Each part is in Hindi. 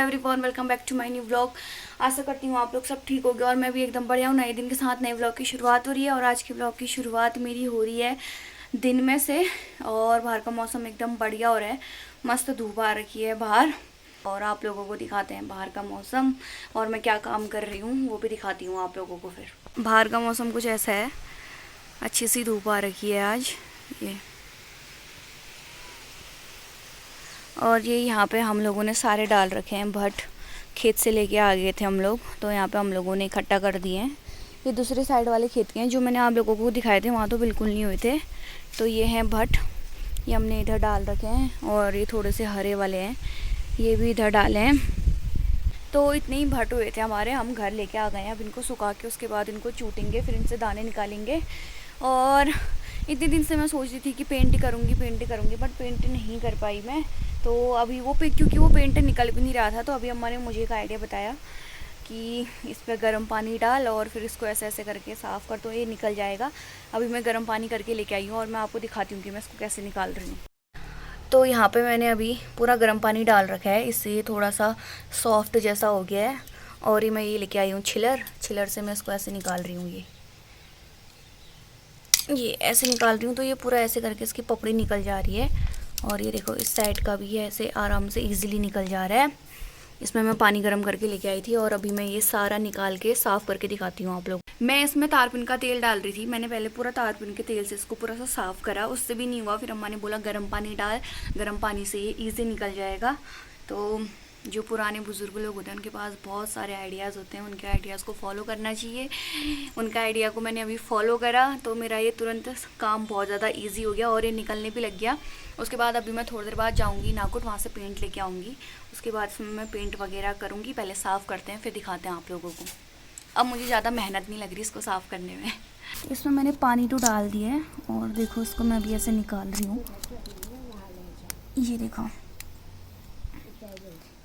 Everyone, welcome back to my new vlog. आशा करती हूँ आप लोग सब ठीक हो गए और मैं भी एकदम बढ़िया हूँ। नए दिन के साथ नए व्लॉग की शुरुआत हो रही है और आज की व्लॉग की शुरुआत मेरी हो रही है दिन में से। और बाहर का मौसम एकदम बढ़िया हो रहा है, मस्त धूप आ रखी है बाहर। और आप लोगों को दिखाते हैं बाहर का मौसम और मैं क्या काम कर रही हूँ वो भी दिखाती हूँ आप लोगों को। फिर बाहर का मौसम कुछ ऐसा है, अच्छी सी धूप आ रखी है आज ये। और ये यहाँ पे हम लोगों ने सारे डाल रखे हैं भट्ट, खेत से लेके आ गए थे हम लोग, तो यहाँ पे हम लोगों ने इकट्ठा कर दिए हैं। ये दूसरे साइड वाले खेत के हैं, जो मैंने आप लोगों को दिखाए थे वहाँ तो बिल्कुल नहीं हुए थे। तो ये हैं भट्ट, ये हमने इधर डाल रखे हैं। और ये थोड़े से हरे वाले हैं, ये भी इधर डाले हैं। तो इतने ही भट्ट हुए थे हमारे, हम घर लेके आ गए हैं। अब इनको सुखा के उसके बाद इनको चूटेंगे, फिर इनसे दाने निकालेंगे। और इतने दिन से मैं सोच रही थी कि पेंट करूँगी बट पेंट नहीं कर पाई मैं। तो अभी क्योंकि वो पेंट निकल भी नहीं रहा था, तो अभी अम्मा ने मुझे एक आइडिया बताया कि इस पर गर्म पानी डाल और फिर इसको ऐसे ऐसे करके साफ़ कर, तो ये निकल जाएगा। अभी मैं गर्म पानी करके लेके आई हूँ और मैं आपको दिखाती हूँ कि मैं इसको कैसे निकाल रही हूँ। तो यहाँ पे मैंने अभी पूरा गर्म पानी डाल रखा है, इससे ये थोड़ा सा सॉफ्ट जैसा हो गया है। और ये मैं ये लेके आई हूँ छिलर से मैं इसको ऐसे निकाल रही हूँ। ये ऐसे निकाल रही हूँ, तो ये पूरा ऐसे करके इसकी पपड़ी निकल जा रही है। और ये देखो इस साइड का भी है, ऐसे आराम से इजीली निकल जा रहा है। इसमें मैं पानी गर्म करके लेके आई थी और अभी मैं ये सारा निकाल के साफ़ करके दिखाती हूँ आप लोग। मैं इसमें तारपीन का तेल डाल रही थी, मैंने पहले पूरा तारपीन के तेल से इसको पूरा सा साफ़ करा, उससे भी नहीं हुआ। फिर अम्मा ने बोला गर्म पानी डाल, गर्म पानी से ये ईजी निकल जाएगा। तो जो पुराने बुज़ुर्ग लोग होते हैं उनके पास बहुत सारे आइडियाज़ होते हैं, उनके आइडियाज़ को फॉलो करना चाहिए। उनका आइडिया को मैंने अभी फॉलो करा तो मेरा ये तुरंत काम बहुत ज़्यादा इजी हो गया और ये निकलने भी लग गया। उसके बाद अभी मैं थोड़ी देर बाद जाऊंगी नाकुट, वहाँ से पेंट लेके आऊँगी। उसके बाद फिर मैं पेंट वगैरह करूँगी। पहले साफ़ करते हैं फिर दिखाते हैं आप लोगों को। अब मुझे ज़्यादा मेहनत नहीं लग रही इसको साफ़ करने में। इसमें मैंने पानी तो डाल दिया है और देखो इसको मैं अभी ऐसे निकाल रही हूँ। ये देखो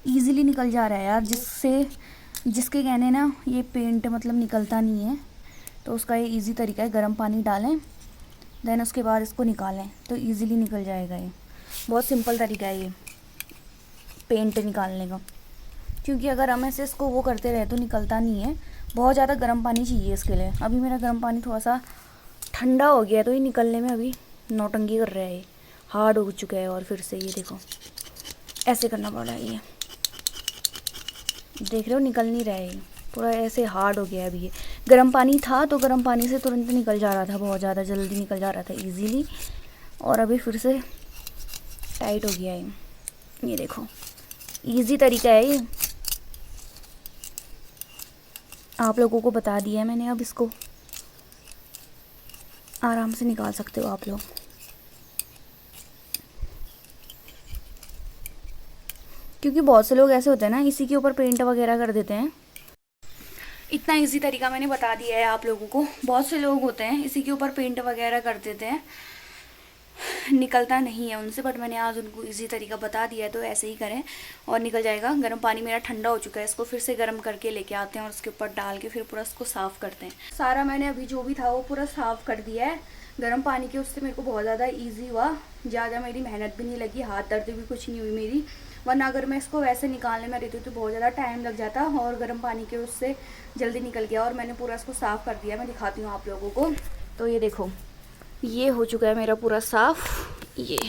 ईज़िली निकल जा रहा है यार, जिसके कहने ना ये पेंट मतलब निकलता नहीं है, तो उसका ये इजी तरीका है। गर्म पानी डालें देन उसके बाद इसको निकालें तो इजीली निकल जाएगा। ये बहुत सिंपल तरीका है ये पेंट निकालने का, क्योंकि अगर हम ऐसे इसको वो करते रहे तो निकलता नहीं है। बहुत ज़्यादा गर्म पानी चाहिए इसके लिए। अभी मेरा गर्म पानी थोड़ा सा ठंडा हो गया तो ये निकलने में अभी नौटंकी कर रहा है, ये हार्ड हो चुका है। और फिर से ये देखो ऐसे करना पड़ रहा है, ये देख रहे हो निकल नहीं रहा है, पूरा ऐसे हार्ड हो गया है। अभी ये गर्म पानी था तो गर्म पानी से तुरंत निकल जा रहा था, बहुत ज़्यादा जल्दी निकल जा रहा था इजीली। और अभी फिर से टाइट हो गया है। ये देखो इजी तरीका है ये, आप लोगों को बता दिया है मैंने। अब इसको आराम से निकाल सकते हो आप लोग। क्योंकि बहुत से लोग ऐसे होते हैं ना, इसी के ऊपर पेंट वगैरह कर देते हैं। इतना इजी तरीका मैंने बता दिया है आप लोगों को। बहुत से लोग होते हैं इसी के ऊपर पेंट वगैरह कर देते हैं, निकलता नहीं है उनसे। बट मैंने आज उनको इजी तरीका बता दिया है, तो ऐसे ही करें और निकल जाएगा। गर्म पानी मेरा ठंडा हो चुका है, इसको फिर से गर्म करके लेके आते हैं और उसके ऊपर डाल के फिर पूरा इसको साफ़ करते हैं। सारा मैंने अभी जो भी था वो पूरा साफ़ कर दिया है गर्म पानी के, उससे मेरे को बहुत ज़्यादा ईजी हुआ। ज़्यादा मेरी मेहनत भी नहीं लगी, हाथ दर्द भी कुछ नहीं हुई मेरी। वरना अगर मैं इसको वैसे निकालने में रहती तो बहुत ज़्यादा टाइम लग जाता, और गर्म पानी के उससे जल्दी निकल गया। और मैंने पूरा इसको साफ़ कर दिया, मैं दिखाती हूँ आप लोगों को। तो ये देखो ये हो चुका है मेरा पूरा साफ़, ये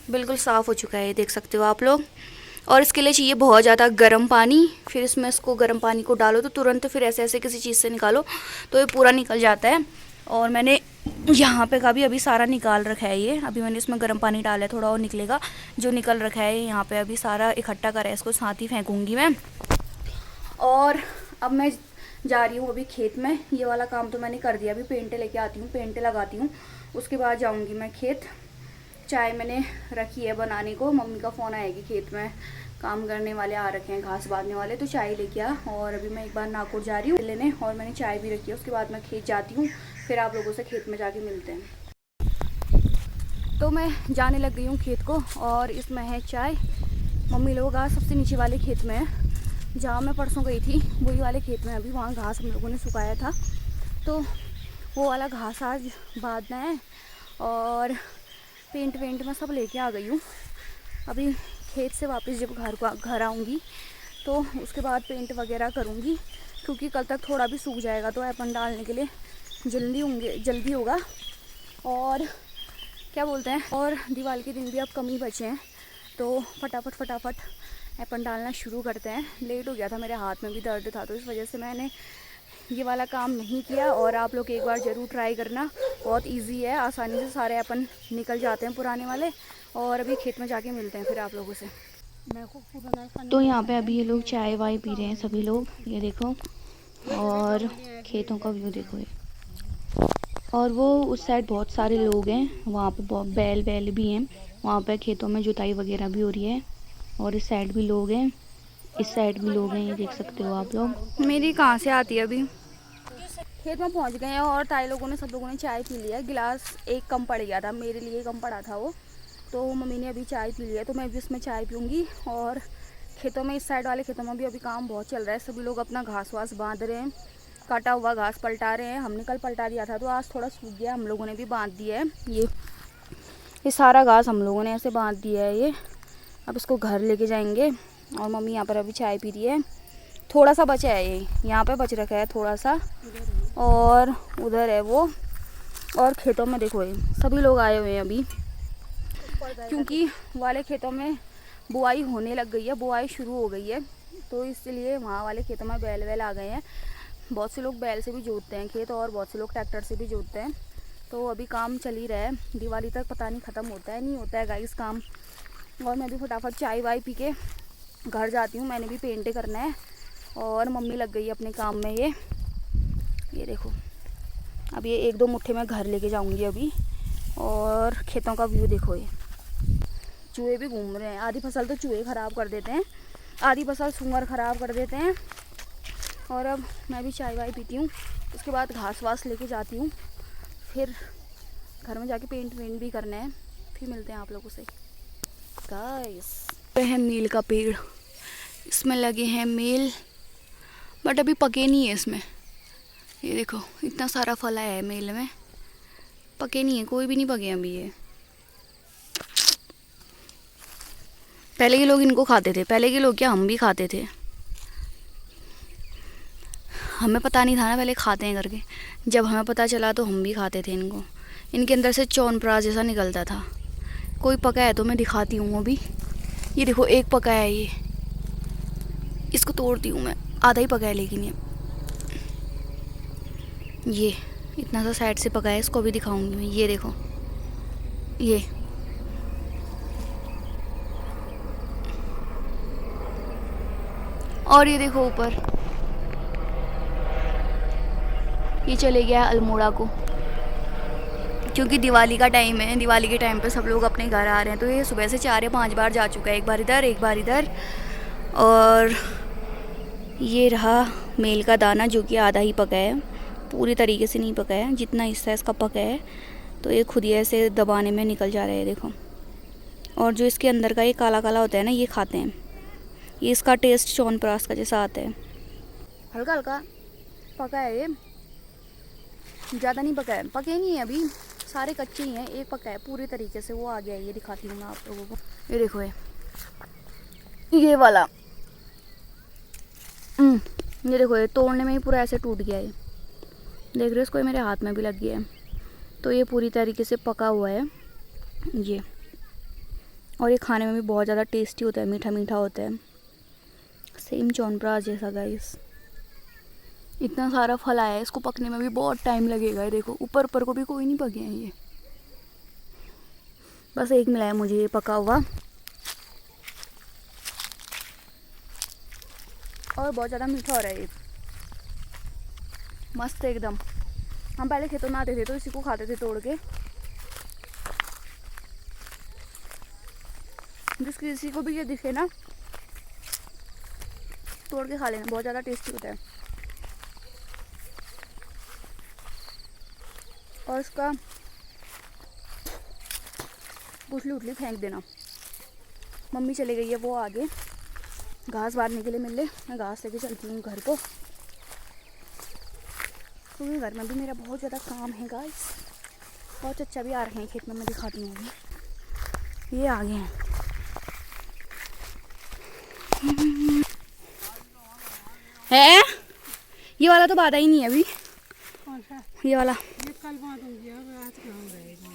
बिल्कुल साफ़ हो चुका है, ये देख सकते हो आप लोग। और इसके लिए चाहिए बहुत ज़्यादा गर्म पानी। फिर इसमें इसको गर्म पानी को डालो तो तुरंत फिर ऐसे ऐसे किसी चीज़ से निकालो तो ये पूरा निकल जाता है। और मैंने यहाँ पे का भी अभी सारा निकाल रखा है ये। अभी मैंने इसमें गर्म पानी डाला है, थोड़ा और निकलेगा। जो निकल रखा है यहाँ पे अभी सारा इकट्ठा करा है, इसको साथ ही फेंकूँगी मैं। और अब मैं जा रही हूँ अभी खेत में। ये वाला काम तो मैंने कर दिया, अभी पेंट लेके आती हूँ, पेंट लगाती हूँ, उसके बाद जाऊँगी मैं खेत। चाय मैंने रखी है बनाने को, मम्मी का फ़ोन आएगी, खेत में काम करने वाले आ रखे हैं, घास बांधने वाले, तो चाय लेके आ। और अभी मैं एक बार नाकुट जा रही हूँ लेने, और मैंने चाय भी रखी है। उसके बाद मैं खेत जाती हूँ, फिर आप लोगों से खेत में जाके मिलते हैं। तो मैं जाने लग गई हूँ खेत को, और इसमें है चाय। मम्मी लोग आज सबसे नीचे वाले खेत में है, जहाँ मैं परसों गई थी वही वाले खेत में। अभी वहाँ घास हम लोगों ने सुखाया था, तो वो वाला घास आज बांधना है। और पेंट वेंट मैं सब लेके आ गई हूँ। अभी खेत से वापस जब घर आऊँगी तो उसके बाद पेंट वगैरह करूँगी, क्योंकि कल तक थोड़ा भी सूख जाएगा तो अपन डालने के लिए जल्दी होगा। और क्या बोलते हैं, और दिवाली के दिन भी अब कम ही बचे हैं, तो फटाफट अपन डालना शुरू करते हैं। लेट हो गया था, मेरे हाथ में भी दर्द था, तो इस वजह से मैंने ये वाला काम नहीं किया। और आप लोग एक बार ज़रूर ट्राई करना, बहुत इजी है, आसानी से सारे अपन निकल जाते हैं पुराने वाले। और अभी खेत में जाके मिलते हैं फिर आप लोगों से। तो यहाँ पे अभी ये लोग चाय वाय पी रहे हैं सभी लोग, ये देखो। और खेतों का व्यू देखो ये। और वो उस साइड बहुत सारे लोग हैं, वहाँ पे बहुत बैल भी हैं, वहाँ पे खेतों में जुताई वगैरह भी हो रही है। और इस साइड भी लोग हैं, इस साइड भी लोग हैं, ये देख सकते हो आप लोग। मेरी कहाँ से आती है, अभी खेत में पहुँच गए हैं और ताई लोगों ने सब लोगों ने चाय पी लिया। गिलास एक कम पड़ गया था, मेरे लिए कम पड़ा था वो, तो मम्मी ने अभी चाय पी लिया, तो मैं भी उसमें चाय पीऊँगी। और खेतों में, इस साइड वाले खेतों में भी अभी काम बहुत चल रहा है, सभी लोग अपना घास वास बांध रहे हैं, काटा हुआ घास पलटा रहे हैं। हमने कल पलटा दिया था तो आज थोड़ा सूख गया, हम लोगों ने भी बांध दिया है। ये सारा घास हम लोगों ने ऐसे बांध दिया है। ये अब इसको घर लेके जाएंगे। और मम्मी यहाँ पर अभी चाय पी रही है, थोड़ा सा बचा है, ये यहाँ पे बच रखा है थोड़ा सा, और उधर है वो। और खेतों में देखो, ये सभी लोग आए हुए हैं अभी, क्योंकि वाले खेतों में बुआई होने लग गई है, बुआई शुरू हो गई है, तो इसलिए वहाँ वाले खेतों में बैल आ गए हैं। बहुत से लोग बैल से भी जोतते हैं खेत, और बहुत से लोग ट्रैक्टर से भी जोतते हैं, तो अभी काम चल ही रहा है। दिवाली तक पता नहीं ख़त्म होता है नहीं होता है गाइस काम। और मैं भी फटाफट चाय वाय पी के घर जाती हूँ, मैंने भी पेंट करना है। और मम्मी लग गई अपने काम में। ये देखो, अब ये 1-2 मुट्ठे में घर लेके जाऊँगी अभी। और खेतों का व्यू देखो, ये चूहे भी घूम रहे हैं। आधी फसल तो चूहे ख़राब कर देते हैं, आधी फसल सूअर ख़राब कर देते हैं। और अब मैं भी चाय वाय पीती हूँ, उसके बाद घास वास लेके जाती हूँ, फिर घर में जाके पेंट भी करना है। फिर मिलते हैं आप लोगों से गाइस। ये है मील का पेड़, इसमें लगे हैं मेल, बट अभी पके नहीं है इसमें। ये देखो इतना सारा फल आया है मेल में, पके नहीं है, कोई भी नहीं पके अभी। ये पहले के लोग इनको खाते थे, पहले के लोग क्या, हम भी खाते थे, हमें पता नहीं था ना पहले खाते हैं करके। जब हमें पता चला तो हम भी खाते थे इनको। इनके अंदर से च्यवनप्राश जैसा निकलता था। कोई पका है तो मैं दिखाती हूँ अभी। ये देखो एक पका है, ये इसको तोड़ती हूँ मैं, आधा ही पका है लेकिन ये इतना सा साइड से पका है, इसको भी दिखाऊंगी मैं। ये देखो, ये और ये देखो ऊपर, ये चले गया अल्मोड़ा को, क्योंकि दिवाली का टाइम है। दिवाली के टाइम पे सब लोग अपने घर आ रहे हैं, तो ये सुबह से 4 या 5 बार जा चुका है, एक बार इधर एक बार इधर। और ये रहा मेल का दाना, जो कि आधा ही पका है, पूरी तरीके से नहीं पका है, जितना हिस्सा इसका पका है तो ये खुद ही ऐसे दबाने में निकल जा रहा है, देखो। और जो इसके अंदर का ये काला काला होता है ना, ये खाते हैं। ये इसका टेस्ट च्यवनप्राश का जैसा आता है, हल्का हल्का पका है, ये ज़्यादा नहीं पका है, पके नहीं है अभी, सारे कच्चे ही हैं। एक पका है पूरी तरीके से, वो आ गया है, ये दिखाती हूँ मैं आप लोगों को। ये देखो, ये वाला ये देखो, ये तोड़ने में ही पूरा ऐसे टूट गया है, देख रहे हो इसको, ये मेरे हाथ में भी लग गया है। तो ये पूरी तरीके से पका हुआ है ये। और ये खाने में भी बहुत ज़्यादा टेस्टी होता है, मीठा मीठा होता है, सेम च्यवनप्राश जैसा गाइस। इतना सारा फल आया है, इसको पकने में भी बहुत टाइम लगेगा। ये देखो ऊपर ऊपर को भी कोई नहीं पके हैं, ये बस एक मिला है मुझे ये पका हुआ। और बहुत ज़्यादा मीठा हो रहा है ये, मस्त एकदम। हम पहले खेतों में आते थे तो इसी को खाते थे तोड़ के। जिस किसी को भी ये दिखे ना, तोड़ के खा लेना, बहुत ज़्यादा टेस्टी होता है। और इसका गुठली उठली फेंक देना। मम्मी चली गई है वो आगे घास बांधने के लिए, मिल ले मैं घास लेके चलती हूँ घर को, क्योंकि घर में भी मेरा बहुत ज़्यादा काम है गाइस। बहुत अच्छा भी आ रहे हैं खेत में, मैं दिखाती हूँ अभी। ये आगे हैं, है। ये वाला तो बाधा ही नहीं है अभी, कौन सा? ये वाला। ये कल बांधूंगी, अब आज कहाँ रहेगा,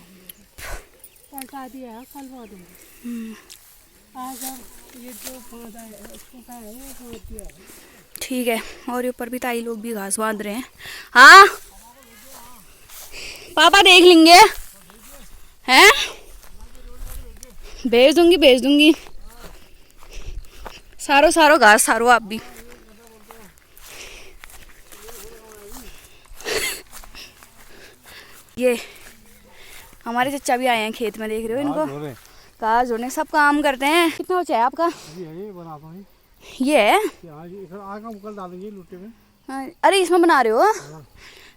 पलटा दिया है, कल बांधूंगी। आज अब ये जो बांधा है सूखा है वो बांध दिया है। ठीक है। और ऊपर भी ताई लोग भी घास बांध रहे हैं। हाँ पापा देख लेंगे हैं, भेज दूंगी सारो घास सारो आप भी। ये हमारे चचा भी आए हैं खेत में, देख रहे हो इनको घास जोड़ने, सब काम करते हैं। कितना हो है आपका? ये है, अरे इसमें बना रहे हो?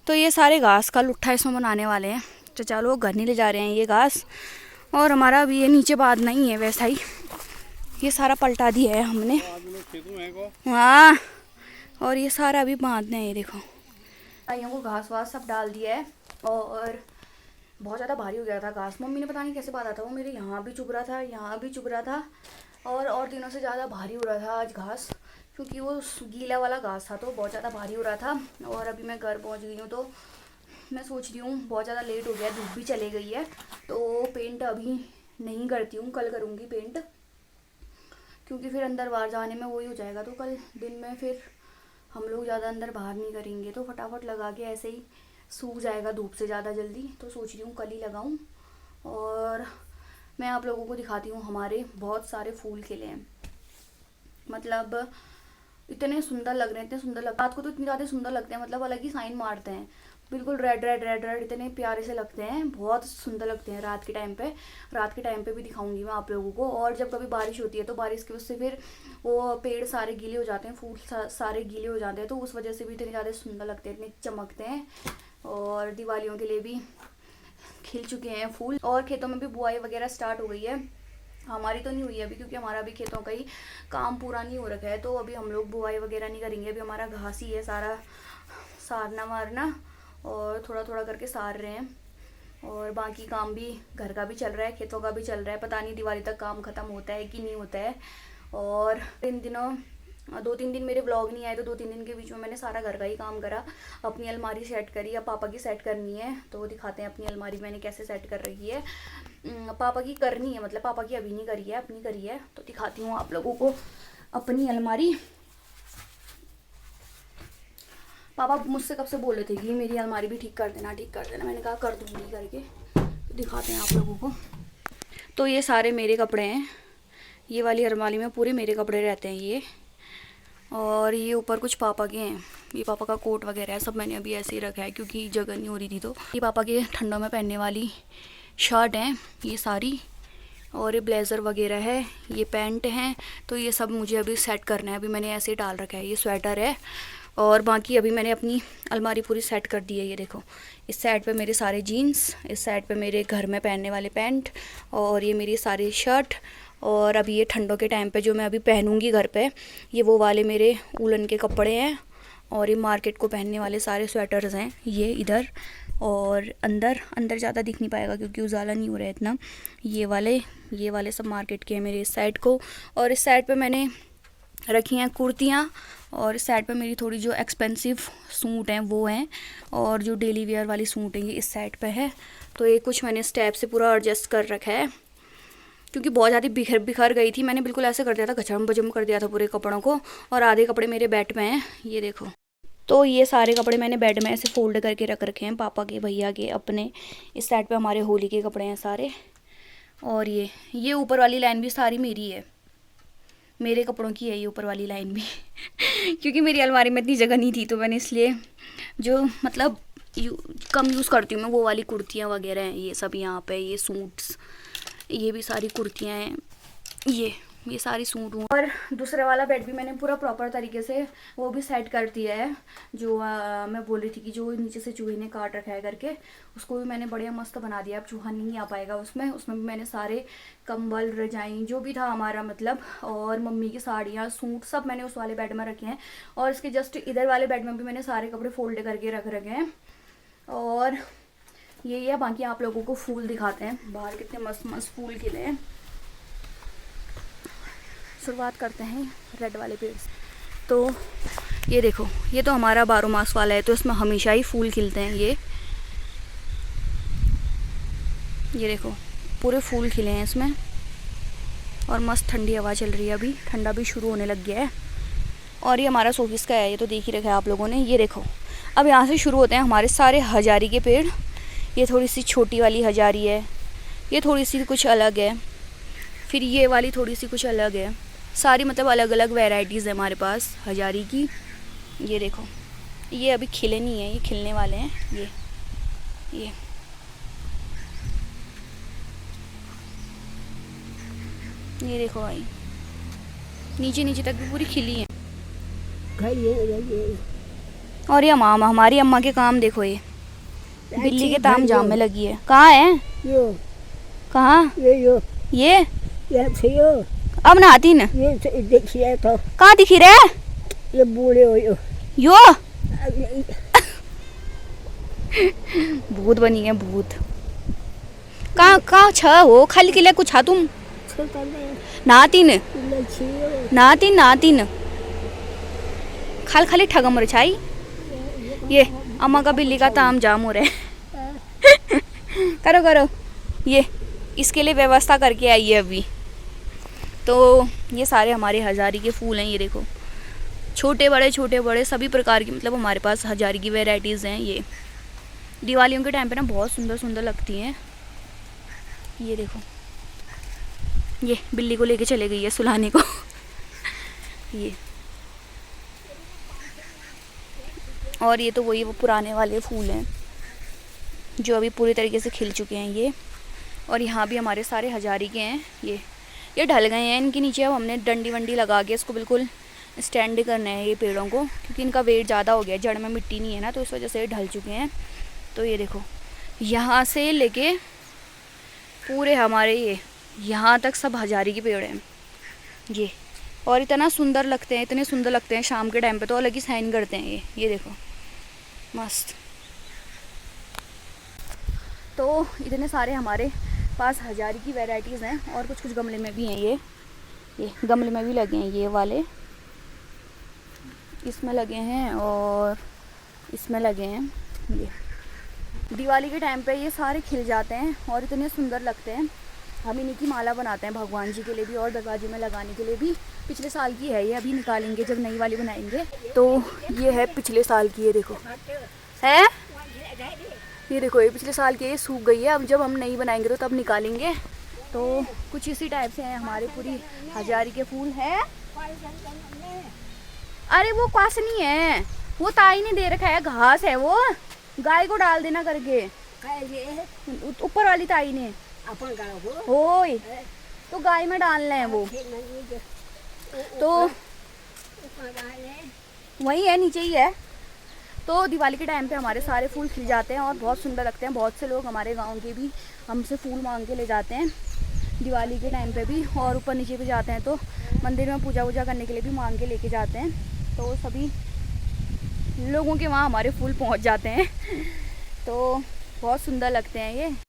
तो ये सारे घास का लुट्ठा इसमें बनाने वाले हैं। चचा लोग घर नहीं ले जा रहे हैं ये घास, और हमारा अभी ये नीचे बांधना ही है वैसा ही। ये सारा पलटा दिया है हमने, हाँ, और ये सारा अभी बांधना है। ये देखो भाइयों को घास वास सब डाल दिया है, और बहुत ज़्यादा भारी हो गया था घास। मम्मी ने पता नहीं कैसे बांधा था, वो मेरे यहाँ भी चुभ रहा था, यहाँ भी चुभ रहा था, और दिनों से ज़्यादा भारी हो रहा था आज घास, क्योंकि वो गीला वाला घास था तो बहुत ज़्यादा भारी हो रहा था। और अभी मैं घर पहुँच गई हूँ, तो मैं सोच रही हूँ बहुत ज़्यादा लेट हो गया, धूप भी चली गई है, तो पेंट अभी नहीं करती हूँ, कल करूँगी पेंट, क्योंकि फिर अंदर बाहर जाने में वही हो जाएगा। तो कल दिन में फिर हम लोग ज़्यादा अंदर बाहर नहीं करेंगे, तो फटाफट लगा के ऐसे ही सूख जाएगा धूप से ज़्यादा जल्दी, तो सोच रही हूँ कल ही लगाऊँ। और मैं आप लोगों को दिखाती हूँ, हमारे बहुत सारे फूल खिले हैं, मतलब इतने सुंदर लग रहे हैं, इतने सुंदर लग, रात को तो इतनी ज़्यादा सुंदर लगते हैं, मतलब अलग ही साइन मारते हैं, बिल्कुल रेड रेड रेड रेड, इतने प्यारे से लगते हैं, बहुत सुंदर लगते हैं रात के टाइम पे। रात के टाइम पे भी दिखाऊंगी मैं आप लोगों को। और जब कभी बारिश होती है तो बारिश की वजह से फिर वो पेड़ सारे गीले हो जाते हैं, फूल सारे गीले हो जाते हैं, तो उस वजह से भी इतने ज़्यादा सुंदर लगते हैं, इतने चमकते हैं। और दिवालियों के लिए भी खिल चुके हैं फूल, और खेतों में भी बुआई वगैरह स्टार्ट हो गई है। हमारी तो नहीं हुई है अभी, क्योंकि हमारा अभी खेतों का ही काम पूरा नहीं हो रखा है, तो अभी हम लोग बुआई वगैरह नहीं करेंगे। अभी हमारा घास ही है सारा, सारना मारना और थोड़ा थोड़ा करके सार रहे हैं, और बाकी काम भी घर का भी चल रहा है, खेतों का भी चल रहा है। पता नहीं दिवाली तक काम ख़त्म होता है कि नहीं होता है। और इन दिनों 2-3 दिन मेरे व्लॉग नहीं आए, तो 2-3 दिन के बीच में मैंने सारा घर का ही काम करा। अपनी अलमारी सेट करी, अब पापा की सेट करनी है, तो दिखाते हैं अपनी अलमारी मैंने कैसे सेट कर रही है। पापा की करनी है, मतलब पापा की अभी नहीं करी है, अपनी करी है, तो दिखाती हूँ आप लोगों को अपनी अलमारी। पापा मुझसे कब से बोल रहे थे कि मेरी अलमारी भी ठीक कर देना, ठीक कर देना, मैंने कहा कर दूँगी करके। तो दिखाते हैं आप लोगों को। तो ये सारे मेरे कपड़े हैं, ये वाली अलमारी में पूरे मेरे कपड़े रहते हैं ये, और ये ऊपर कुछ पापा के हैं, ये पापा का कोट वगैरह है, सब मैंने अभी ऐसे ही रखा है क्योंकि जगह नहीं हो रही थी। तो ये पापा के ठंडों में पहनने वाली शर्ट हैं ये सारी, और ये ब्लेज़र वगैरह है, ये पैंट हैं, तो ये सब मुझे अभी सेट करना है। अभी मैंने ऐसे ही डाल रखा है, ये स्वेटर है, और बाकी अभी मैंने अपनी अलमारी पूरी सेट कर दी है। ये देखो, इस साइड पे मेरे सारे जीन्स, इस साइड पे मेरे घर में पहनने वाले पैंट, और ये मेरी सारी शर्ट। और अभी ये ठंडों के टाइम पे जो मैं अभी पहनूंगी घर पे, ये वो वाले मेरे उलन के कपड़े हैं, और ये मार्केट को पहनने वाले सारे स्वेटर्स हैं ये इधर, और अंदर ज़्यादा दिख नहीं पाएगा क्योंकि उजाला नहीं हो रहा है इतना। ये वाले सब मार्केट के हैं मेरे इस साइड को। और इस साइड पे मैंने रखी हैं कुर्तियाँ, और इस साइड पे मेरी थोड़ी जो एक्सपेंसिव सूट हैं वो हैं, और जो डेली वेयर वाली सूट हैं ये इस साइड पे है। तो ये कुछ मैंने स्टेप से पूरा एडजस्ट कर रखा है, क्योंकि बहुत ज़्यादा बिखर गई थी। मैंने बिल्कुल ऐसे कर दिया था, गचम बजम कर दिया था पूरे कपड़ों को, और आधे कपड़े मेरे बेड में हैं, ये देखो। तो ये सारे कपड़े मैंने बेड में ऐसे फोल्ड करके रख रखे हैं, पापा के, भैया के, अपने। इस साइड पे हमारे होली के कपड़े हैं सारे, और ये ऊपर वाली लाइन भी सारी मेरी है, मेरे कपड़ों की है ये ऊपर वाली लाइन भी क्योंकि मेरी अलमारी में इतनी जगह नहीं थी, तो मैंने इसलिए जो मतलब कम यूज़ करती हूँ मैं, वो वाली कुर्तियाँ वगैरह हैं ये सब यहाँ पे, ये सूट्स, ये भी सारी कुर्तियाँ हैं, ये सारी सूट हूँ। और दूसरे वाला बेड भी मैंने पूरा प्रॉपर तरीके से वो भी सेट कर दिया है, जो मैं बोल रही थी कि जो नीचे से चूहे ने काट रखा है करके, उसको भी मैंने बढ़िया मस्त बना दिया। अब चूहा नहीं आ पाएगा उसमें भी मैंने सारे कंबल, रजाई जो भी था हमारा मतलब, और मम्मी की साड़ियाँ, सूट सब मैंने उस वाले बेड में रखे हैं। और इसके जस्ट इधर वाले बेड में भी मैंने सारे कपड़े फोल्ड करके रख रखे हैं। और यही है, बाकी आप लोगों को फूल दिखाते हैं, बाहर कितने मस्त मस्त फूल खिले हैं। शुरुआत करते हैं रेड वाले पेड़ से। तो ये देखो, ये तो हमारा 12 मास वाला है, तो इसमें हमेशा ही फूल खिलते हैं। ये देखो पूरे फूल खिले हैं इसमें, और मस्त ठंडी हवा चल रही है। अभी ठंडा भी शुरू होने लग गया है। और ये हमारा शोपीस का है, ये तो देख ही रखा है आप लोगों ने। ये देखो अब यहाँ से शुरू होते हैं हमारे सारे हजारी के पेड़। ये थोड़ी सी छोटी वाली हजारी है, ये थोड़ी सी कुछ अलग है, फिर ये वाली थोड़ी सी कुछ अलग है। सारी मतलब अलग अलग वैरायटीज़ है हमारे पास हजारी की। ये देखो ये अभी खिले नहीं है, ये खिलने वाले हैं। ये देखो भाई, नीचे नीचे तक भी पूरी खिली है। और ये हमारी अम्मा के काम देखो, ये बिल्ली के ताम जाम में लगी है। कहाँ है? कहाँ? ये अब नहाती न, कहाँ दिखी रहे? ये बूढ़े हो यो भूत बनी है, भूत। कहाँ छ हो खाली किले कुछ हा तुम नहाती न खाली खाली ठगम रचाई। ये अम्मा का बिल्ली का ताम जाम हो रहा है। करो ये इसके लिए व्यवस्था करके आई है अभी। तो ये सारे हमारे हजारी के फूल हैं। ये देखो छोटे बड़े सभी प्रकार की मतलब हमारे पास हजारी की वैरायटीज़ हैं। ये दिवालियों के टाइम पे ना बहुत सुंदर लगती हैं। ये देखो ये बिल्ली को लेके चले गई है सुलाने को। ये और ये तो वही वो पुराने वाले फूल हैं जो अभी पूरी तरीके से खिल चुके हैं। ये और यहाँ भी हमारे सारे हजारी के हैं। ये ढल गए हैं, इनके नीचे अब हमने डंडी वंडी लगा के इसको बिल्कुल स्टैंड करना है ये पेड़ों को, क्योंकि इनका वेट ज़्यादा हो गया है, जड़ में मिट्टी नहीं है ना, तो इस वजह से ये ढल चुके हैं। तो ये देखो यहाँ से लेके पूरे हमारे ये यहाँ तक सब हजारी के पेड़ हैं ये। और इतना सुंदर लगते हैं, इतने सुंदर लगते हैं शाम के टाइम पे तो अलग ही साइन करते हैं ये देखो मस्त। तो इतने सारे हमारे पास हजारी की वैरायटीज़ हैं, और कुछ गमले में भी हैं। ये गमले में भी लगे हैं, ये वाले इसमें लगे हैं और इसमें लगे हैं। ये दिवाली के टाइम पे ये सारे खिल जाते हैं और इतने सुंदर लगते हैं। हम इन्हीं की माला बनाते हैं भगवान जी के लिए भी और दरवाजे में लगाने के लिए भी। पिछले साल की है ये, अभी निकालेंगे जब नई वाली बनाएंगे। तो ये है पिछले साल की, ये देखो है, ये देखो ये पिछले साल की, ये सूख गई है। अब जब हम नई बनाएंगे तो तब निकालेंगे। तो कुछ इसी टाइप से हैं हमारे पूरी हजारी के फूल हैं। अरे वो क्वासनी है, वो ताई ने दे रखा है, घास है वो, गाय को डाल देना करके, ऊपर वाली ताई ने। होय तो गाय में डालना है वो, तो वही है, नीचे ही है। तो दिवाली के टाइम पे हमारे सारे फूल खिल जाते हैं और बहुत सुंदर लगते हैं। बहुत से लोग हमारे गांव के भी हमसे फूल मांग के ले जाते हैं दिवाली के टाइम पे भी, और ऊपर नीचे भी जाते हैं तो मंदिर में पूजा वूजा करने के लिए भी मांग के लेके जाते हैं। तो सभी लोगों के वहाँ हमारे फूल पहुँच जाते हैं। तो बहुत सुंदर लगते हैं ये।